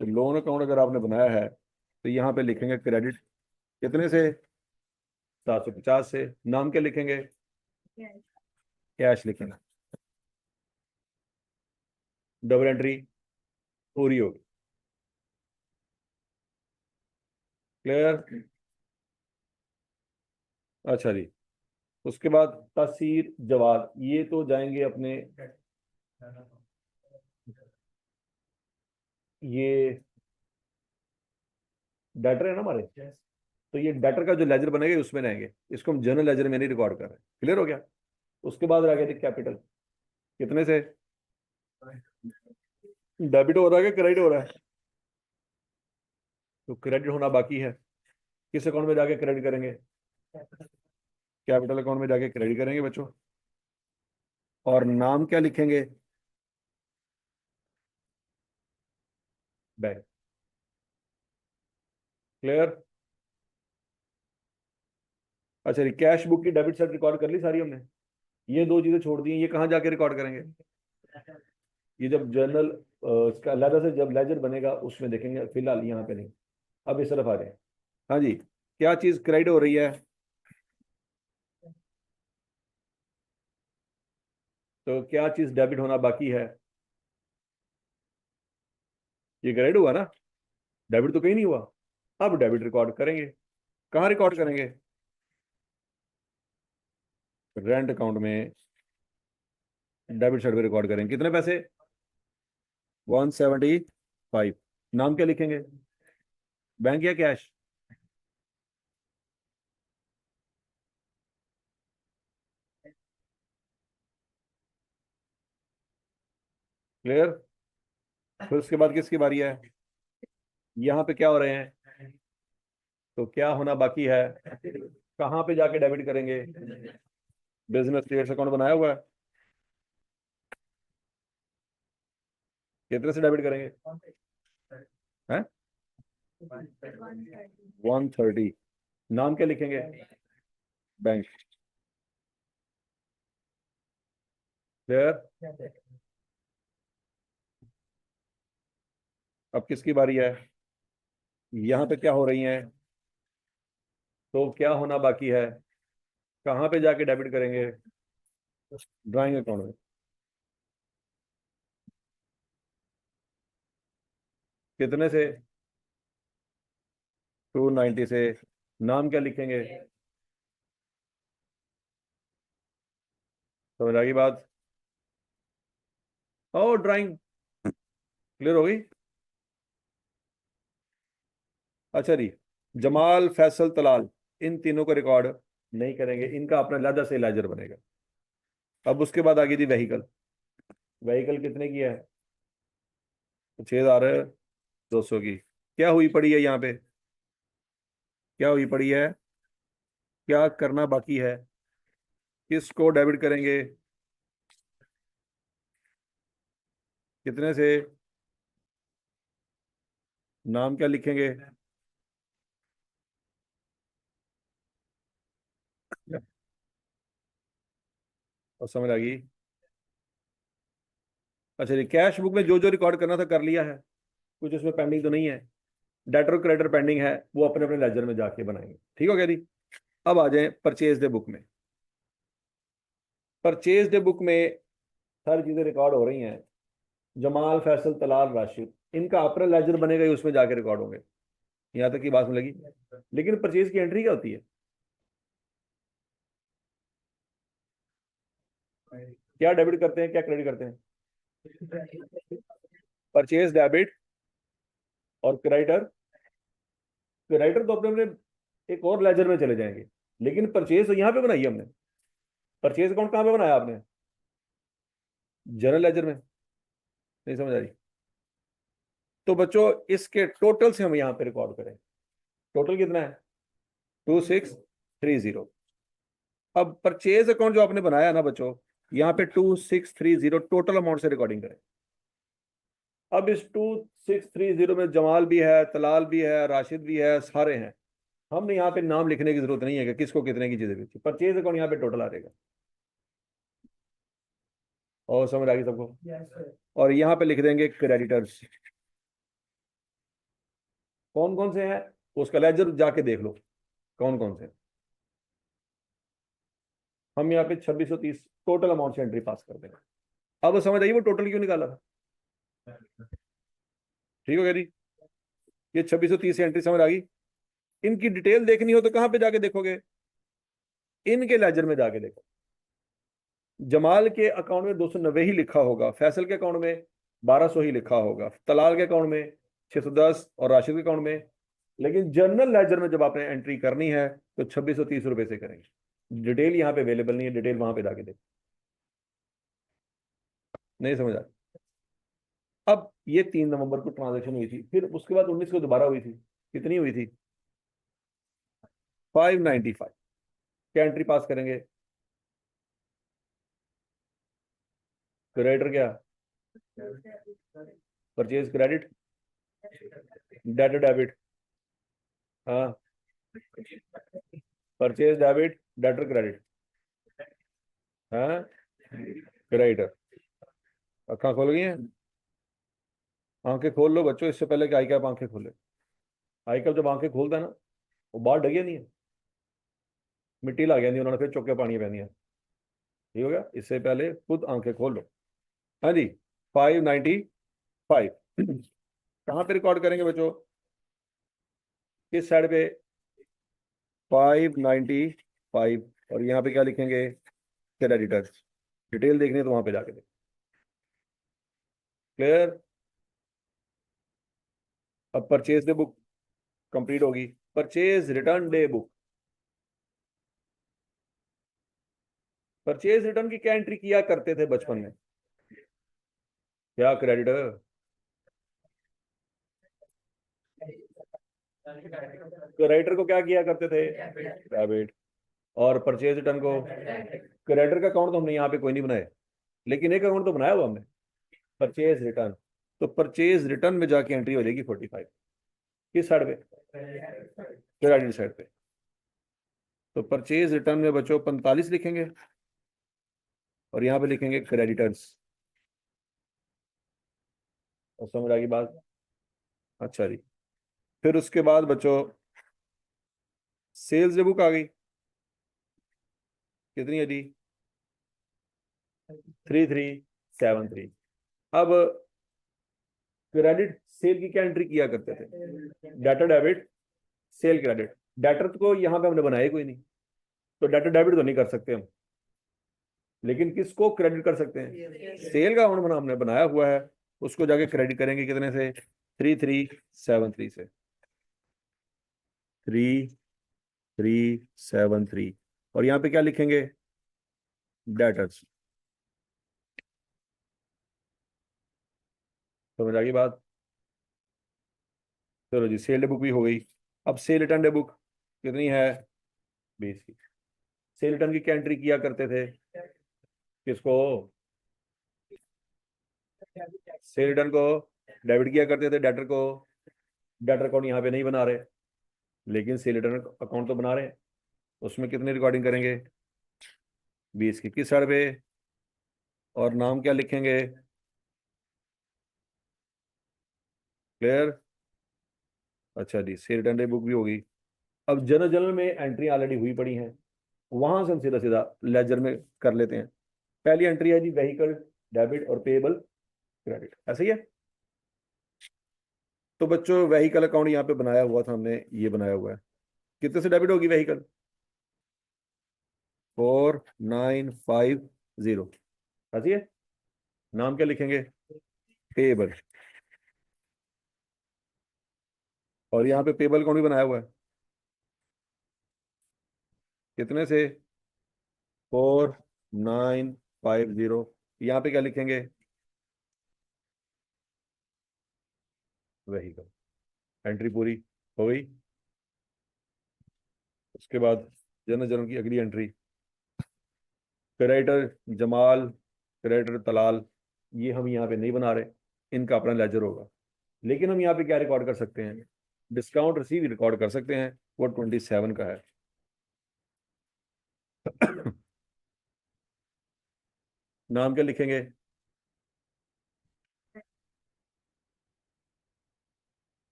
तो लोन अकाउंट अगर आपने बनाया है तो यहाँ पे लिखेंगे क्रेडिट। कितने से? 750 से। नाम क्या लिखेंगे? कैश लिखेंगे। डबल एंट्री पूरी होगी। क्लियर? अच्छा जी, उसके बाद तासीर जवाब, ये तो जाएंगे अपने, ये डेटर है ना हमारे। तो ये डेटर का जो लेजर बनेगा उसमें रहेंगे, इसको हम जनरल लेजर में नहीं रिकॉर्ड कर रहे। क्लियर हो गया? उसके बाद रह गया कैपिटल। कितने से? डेबिट हो रहा है कि क्रेडिट हो रहा है? तो क्रेडिट होना बाकी है। किस अकाउंट में जाके क्रेडिट करेंगे? कैपिटल अकाउंट में जाके क्रेडिट करेंगे बच्चों। और नाम क्या लिखेंगे? बैंक। क्लियर? अच्छा जी, कैश बुक की डेबिट साइड रिकॉर्ड कर ली सारी हमने। ये दो चीजें छोड़ दी हैं, ये कहाँ जाके रिकॉर्ड करेंगे? ये जब जर्नल इसका अलग से जब लेजर बनेगा उसमें देखेंगे, फिलहाल यहाँ पे नहीं। अब इस तरफ आ जाए। हाँ जी, क्या चीज क्रेडिट हो रही है? तो क्या चीज डेबिट होना बाकी है? ये क्रेडिट हुआ ना, डेबिट तो कहीं नहीं हुआ। अब डेबिट रिकॉर्ड करेंगे। कहाँ रिकॉर्ड करेंगे? रेंट अकाउंट में। डेबिट साइड पे रिकॉर्ड करेंगे। कितने पैसे? 175। नाम क्या लिखेंगे? बैंक या कैश? क्लियर? फिर उसके बाद किसकी बारी है? यहाँ पे क्या हो रहे हैं, तो क्या होना बाकी है, कहाँ पे जाके डेबिट करेंगे? बिजनेस क्लियर्स अकाउंट बनाया हुआ है, कितने से डेबिट करेंगे? हैं? 130। नाम क्या लिखेंगे? बैंक। क्लियर? अब किसकी बारी है? यहाँ पे क्या हो रही है, तो क्या होना बाकी है, कहाँ पे जाके डेबिट करेंगे? ड्राइंग अकाउंट में। कितने से? 290 से। नाम क्या लिखेंगे? समझ आ गई बात? ओ ड्राइंग क्लियर हो गई? अच्छा जी, जमाल, फैसल, तलाल, इन तीनों को रिकॉर्ड नहीं करेंगे, इनका अपना अलग से लेजर बनेगा। अब उसके बाद आ गई थी व्हीकल। व्हीकल कितने की है? 6,200 की। क्या हुई पड़ी है यहाँ पे, क्या हुई पड़ी है, क्या करना बाकी है, किसको डेबिट करेंगे, कितने से, नाम क्या लिखेंगे? और समझ आ गई? अच्छा जी, कैश बुक में जो जो रिकॉर्ड करना था कर लिया है, कुछ उसमें पेंडिंग तो नहीं है। डेटर और क्रेडिटर पेंडिंग है, वो अपने अपने लेजर में जाके बनाएंगे। ठीक हो गया जी? अब आ जाए परचेज डे बुक में। परचेज डे बुक में सारी चीजें रिकॉर्ड हो रही हैं। जमाल, फैसल, तलाल, राशिद, इनका अपना लेजर बनेगा ही, उसमें जाके रिकॉर्ड होंगे। यहाँ तक की बात में लगी? लेकिन परचेज की एंट्री क्या होती है, क्या डेबिट करते हैं क्या क्रेडिट करते हैं? परचेज डेबिट और क्रेडिटर। क्रेडिटर तो अपने अपने एक और लेजर में चले जाएंगे, लेकिन परचेज तो यहाँ पे बनाई है हमने। परचेज अकाउंट कहाँ पे बनाया आपने? जनरल लेजर में। नहीं समझ आ रही? तो बच्चों इसके टोटल से हम यहाँ पे रिकॉर्ड करें। टोटल कितना है? 2630। अब परचेज अकाउंट जो आपने बनाया ना बच्चों, यहाँ पे 2630 टोटल अमाउंट से रिकॉर्डिंग करें। अब इस 2630 में जमाल भी है, तलाल भी है, राशिद भी है, सारे हैं। हमने यहाँ पे नाम लिखने की जरूरत नहीं है कि किसको कितने की चीजें बेची। परचेज अकाउंट यहाँ पे टोटल आ जाएगा। और समझ आ गई सबको? और यहाँ पे लिख देंगे क्रेडिटर्स। कौन कौन से हैं, उसका लेजर जाके देख लो कौन कौन से हैं। हम यहाँ पे 2630 टोटल अमाउंट से एंट्री पास कर देंगे। अब समझ आइए वो टोटल क्यों निकाला था? ठीक हो गया जी? ये 2630 से एंट्री समझ आ गई? इनकी डिटेल देखनी हो तो कहां पे जाके देखोगे? इनके लेजर में जाके देखो। जमाल के अकाउंट में 290 ही लिखा होगा, फैसल के अकाउंट में 1200 ही लिखा होगा, तलाल के अकाउंट में 610 और राशिद के अकाउंट में। लेकिन जनरल लेजर में जब आपने एंट्री करनी है तो 2630 रुपए से करेंगे। डिटेल यहाँ पे अवेलेबल नहीं है, डिटेल वहां पे जाके देखो। नहीं समझ आ? अब ये 3 नवंबर को ट्रांजेक्शन हुई थी, फिर उसके बाद 19 को दोबारा हुई थी। कितनी हुई थी? 595। क्या एंट्री पास करेंगे? क्रेडिटर क्या? Purchase credit, debtor debit. हाँ, परचेज डेबिट, डेटर क्रेडिट। हाँ, क्रेडिटर। अक्खा खोल गई हैं? आंखें खोल लो बच्चों, इससे पहले कि आई कैप आंखें खोले। आई कैप जब आंखें खोलता है ना, वो बाहर डगे नहीं है, मिट्टी ला गया नहीं, उन्होंने फिर चौके पानी पहनी है। ठीक हो गया? इससे पहले खुद आंखें खोल लो। हाँ जी, 595। कहाँ पे रिकॉर्ड करेंगे बच्चों, किस साइड पे? 595। और यहाँ पे क्या लिखेंगे? क्रेडिटर्स। डिटेल देखनी है तो वहां पे जाके देख। क्लियर। अब परचेज डे बुक कंप्लीट होगी। Purchase return day book, purchase return की क्या एंट्री किया करते थे बचपन में? क्या क्रेडिटर? क्रेडिटर को क्या किया करते थे? डेबिट। और परचेज रिटर्न को? क्रेडिटर का अकाउंट तो हमने यहाँ पे कोई नहीं बनाया, लेकिन एक अकाउंट तो बनाया हुआ हमने, परचेज रिटर्न। तो परचेज रिटर्न में जाके एंट्री हो जाएगी 45। किस साइड पे? क्रेडिट साइड पे। तो परचेज रिटर्न में बच्चों 45 लिखेंगे और यहाँ पे लिखेंगे क्रेडिटर्स। और समझ आ गई बात? अच्छा जी। फिर उसके बाद बच्चों सेल्स बुक आ गई। कितनी है जी? 3373। अब क्रेडिट सेल की क्या एंट्री किया करते थे? Debtor debit, cell credit. Debtor को यहाँ पे हमने बनाया ही कोई नहीं, तो डेटर डेबिट तो नहीं कर सकते हम, लेकिन किसको क्रेडिट कर सकते हैं? सेल का अमाउंट हमने बनाया हुआ है, उसको जाके क्रेडिट करेंगे। कितने से? 3373 से। 3373। और यहाँ पे क्या लिखेंगे? डेटर्स। समझ आ गई बात? चलो जी, सेल डे बुक भी हो गई। अब सेल रिटर्न डे बुक कितनी है? 20 की। सेल रिटर्न की क्या एंट्री किया करते थे? किसको? सेल रिटर्न को डेबिट किया करते थे, डेटर को। डेटर अकाउंट यहाँ पे नहीं बना रहे, लेकिन सेल रिटर्न अकाउंट तो बना रहे हैं। उसमें कितनी रिकॉर्डिंग करेंगे? 20 की। किस साइड पे? और नाम क्या लिखेंगे? क्लियर। अच्छा जी, सेल रिटर्न डे बुक भी होगी। अब जनरल जनरल में एंट्री ऑलरेडी हुई पड़ी हैं, वहां से हम सीधा सीधा लेजर में कर लेते हैं। पहली एंट्री है जी व्हीकल डेबिट और पेएबल क्रेडिट, ऐसे ही है। तो बच्चों व्हीकल अकाउंट यहाँ पे बनाया हुआ था हमने, ये बनाया हुआ है। कितने से डेबिट होगी व्हीकल? 4950। ऐसी है। नाम क्या लिखेंगे? पेएबल। और यहाँ पे पेएबल अकाउंट भी बनाया हुआ है। कितने से? 4950। यहाँ पे क्या लिखेंगे? व्हीकल। एंट्री पूरी हो गई। उसके बाद जनरल जनरल की अगली entry, creditor Jamal, creditor Talal, ये हम यहाँ पे नहीं बना रहे, इनका अपना लेजर होगा। लेकिन हम यहाँ पे क्या रिकॉर्ड कर सकते हैं? डिस्काउंट रिसीव रिकॉर्ड कर सकते हैं, वो 27 का है। नाम क्या लिखेंगे?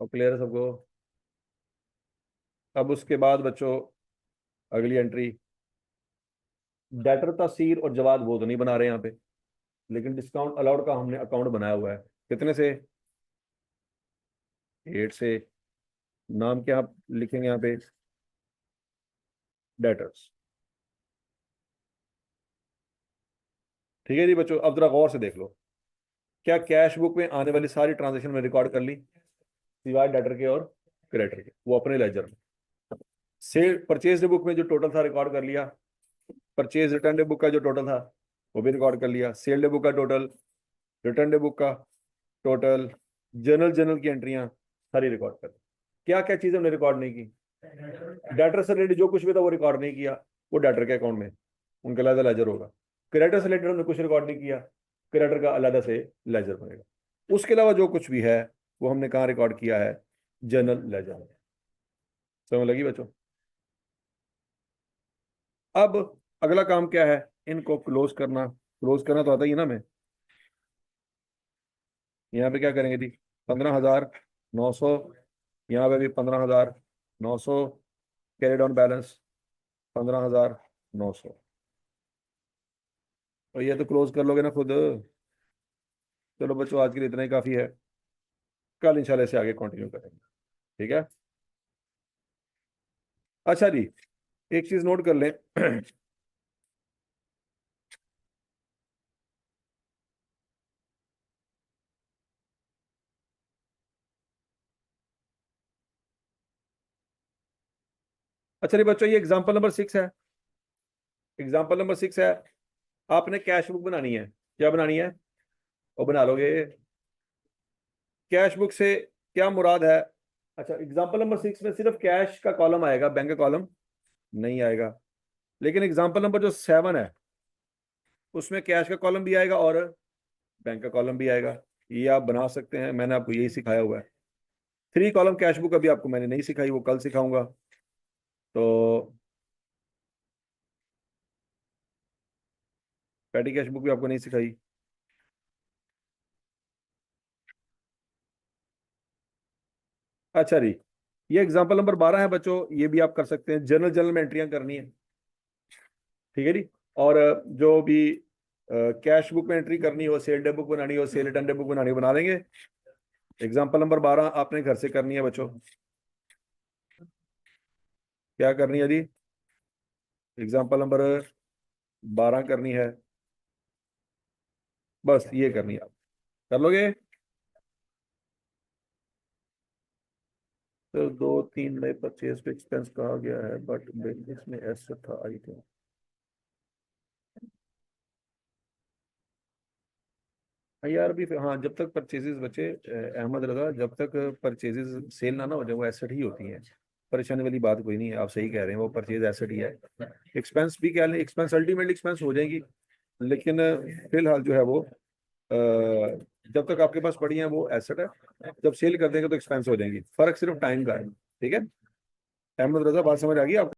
और क्लियर है सबको? अब उसके बाद बच्चों अगली एंट्री, डेटर तहसीर और जवाद वो तो नहीं बना रहे यहाँ पे, लेकिन डिस्काउंट अलाउड का हमने अकाउंट बनाया हुआ है। कितने से? 8 से। नाम क्या आप लिखेंगे यहाँ पे? डेटर्स। ठीक है जी बच्चों, अब जरा गौर से देख लो। क्या कैश बुक में आने वाली सारी ट्रांजेक्शन में रिकॉर्ड कर ली, सिवाय डेटर के और क्रेडिटर के, वो अपने लेजर में। सेल परचेज बुक में जो टोटल था रिकॉर्ड कर लिया। परचेज रिटर्न डे बुक का जो टोटल था वो भी रिकॉर्ड कर लिया। सेल डे बुक का टोटल, रिटर्न डे बुक का टोटल, जनरल जनरल की एंट्रियां सारी रिकॉर्ड कर। क्या क्या चीजें हमने रिकॉर्ड नहीं की? डेटर से रिलेटेड जो कुछ भी था वो रिकॉर्ड नहीं किया, वो डेटर के अकाउंट में उनका अलग लेजर होगा। क्रेडिटर से रिलेटेड हमने कुछ रिकॉर्ड नहीं किया, क्रेडिटर का अलग से लेजर बनेगा। उसके अलावा जो कुछ भी है वो हमने कहाँ रिकॉर्ड किया है? जनरल लेजर में। समझ लगी बच्चों? अब अगला काम क्या है? इनको क्लोज करना। क्लोज करना तो आता ही है ना मैं। यहाँ पे क्या करेंगे जी? 15,900। यहाँ पे भी 15,900। Carry down balance 15,900। और ये तो क्लोज कर लोगे ना खुद। चलो बच्चों, आज के लिए इतना ही काफी है। कल इंशाल्लाह से आगे कंटिन्यू करेंगे। ठीक है। अच्छा जी, एक चीज नोट कर लें। अच्छा नहीं बच्चों, ये एग्जाम्पल नंबर 6 है। एग्जाम्पल नंबर 6 है, आपने कैश बुक बनानी है। क्या बनानी है? वो बना लोगे। कैश बुक से क्या मुराद है? अच्छा, एग्जाम्पल नंबर 6 में सिर्फ कैश का कॉलम आएगा, बैंक का कॉलम नहीं आएगा। लेकिन एग्जाम्पल नंबर जो 7 है उसमें कैश का कॉलम भी आएगा और बैंक का कॉलम भी आएगा। ये आप बना सकते हैं, मैंने आपको यही सिखाया हुआ है। 3 कॉलम कैश बुक अभी आपको मैंने नहीं सिखाई, वो कल सिखाऊंगा। तो पैटी कैश बुक भी आपको नहीं सिखाई। अच्छा जी, ये एग्जाम्पल नंबर 12 है बच्चों, ये भी आप कर सकते हैं। जर्नल जर्नल में एंट्रियां करनी है, ठीक है जी। और जो भी कैश बुक में एंट्री करनी हो, सेल डे बुक बनानी हो, सेल रिटर्न डे बुक बनानी हो, बना लेंगे। एग्जाम्पल नंबर 12 आपने घर से करनी है बच्चों। क्या करनी है जी? एग्जाम्पल नंबर 12 करनी है, बस ये करनी है, आप कर लोगे। तो 2-3 नए परचेज पे एक्सपेंस कहा गया है, बट इसमें ऐसा था आई थिंक। यार भी हाँ, जब तक परचेजेस बचे अहमद रजा, जब तक परचेजेस सेल ना हो जाए वो एसेट ही होती है। परेशानी वाली बात कोई नहीं है, आप सही कह रहे हैं, वो परचेज एसेट ही है। एक्सपेंस भी क्या है, एक्सपेंस अल्टीमेटली एक्सपेंस हो जाएगी। लेकिन फिलहाल जो है वो जब तक आपके पास पड़ी है वो एसेट है। जब सेल कर देंगे तो एक्सपेंस हो जाएंगी, फर्क सिर्फ टाइम का है। ठीक है अहमद रजा, बात समझ आ गई आपको?